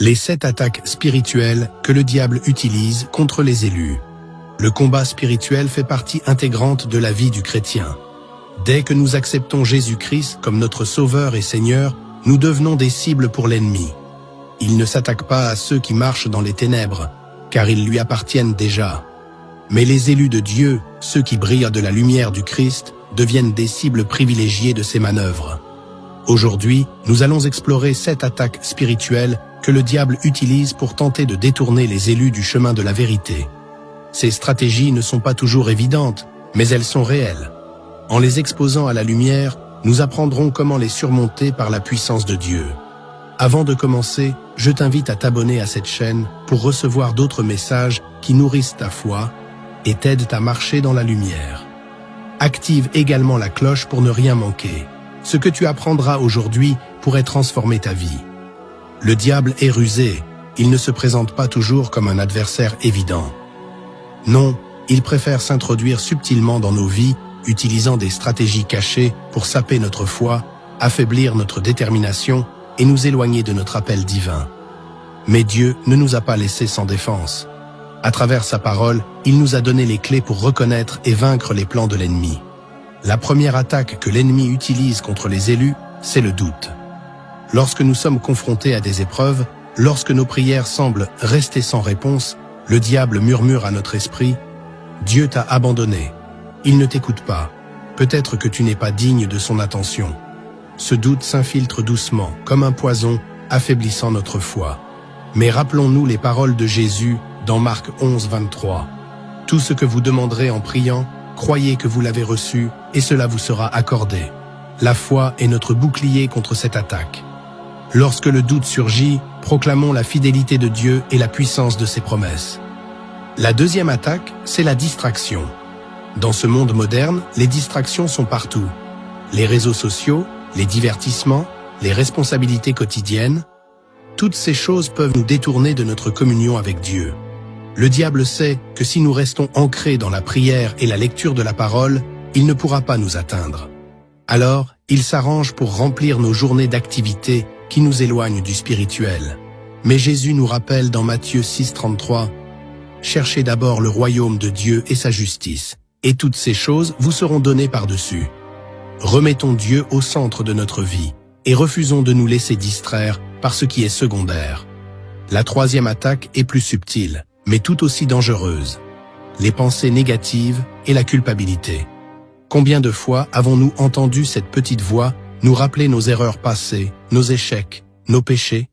Les 7 attaques spirituelles que le diable utilise contre les élus. Le combat spirituel fait partie intégrante de la vie du chrétien. Dès que nous acceptons Jésus-Christ comme notre Sauveur et Seigneur, nous devenons des cibles pour l'ennemi. Il ne s'attaque pas à ceux qui marchent dans les ténèbres, car ils lui appartiennent déjà. Mais les élus de Dieu, ceux qui brillent de la lumière du Christ, deviennent des cibles privilégiées de ses manœuvres. Aujourd'hui, nous allons explorer 7 attaques spirituelles que le diable utilise pour tenter de détourner les élus du chemin de la vérité. Ces stratégies ne sont pas toujours évidentes, mais elles sont réelles. En les exposant à la lumière, nous apprendrons comment les surmonter par la puissance de Dieu. Avant de commencer, je t'invite à t'abonner à cette chaîne pour recevoir d'autres messages qui nourrissent ta foi et t'aident à marcher dans la lumière. Active également la cloche pour ne rien manquer. Ce que tu apprendras aujourd'hui pourrait transformer ta vie. Le diable est rusé, il ne se présente pas toujours comme un adversaire évident. Non, il préfère s'introduire subtilement dans nos vies, utilisant des stratégies cachées pour saper notre foi, affaiblir notre détermination et nous éloigner de notre appel divin. Mais Dieu ne nous a pas laissés sans défense. À travers sa parole, il nous a donné les clés pour reconnaître et vaincre les plans de l'ennemi. La première attaque que l'ennemi utilise contre les élus, c'est le doute. Lorsque nous sommes confrontés à des épreuves, lorsque nos prières semblent rester sans réponse, le diable murmure à notre esprit « Dieu t'a abandonné, il ne t'écoute pas, peut-être que tu n'es pas digne de son attention ». Ce doute s'infiltre doucement, comme un poison, affaiblissant notre foi. Mais rappelons-nous les paroles de Jésus dans Marc 11, 23. « Tout ce que vous demanderez en priant, croyez que vous l'avez reçu et cela vous sera accordé. » La foi est notre bouclier contre cette attaque. Lorsque le doute surgit, proclamons la fidélité de Dieu et la puissance de ses promesses. La deuxième attaque, c'est la distraction. Dans ce monde moderne, les distractions sont partout. Les réseaux sociaux, les divertissements, les responsabilités quotidiennes, toutes ces choses peuvent nous détourner de notre communion avec Dieu. Le diable sait que si nous restons ancrés dans la prière et la lecture de la parole, il ne pourra pas nous atteindre. Alors, il s'arrange pour remplir nos journées d'activités qui nous éloignent du spirituel. Mais Jésus nous rappelle dans Matthieu 6, 33, « Cherchez d'abord le royaume de Dieu et sa justice, et toutes ces choses vous seront données par-dessus. » Remettons Dieu au centre de notre vie et refusons de nous laisser distraire par ce qui est secondaire. La troisième attaque est plus subtile, mais tout aussi dangereuse. Les pensées négatives et la culpabilité. Combien de fois avons-nous entendu cette petite voix nous rappeler nos erreurs passées, nos échecs, nos péchés?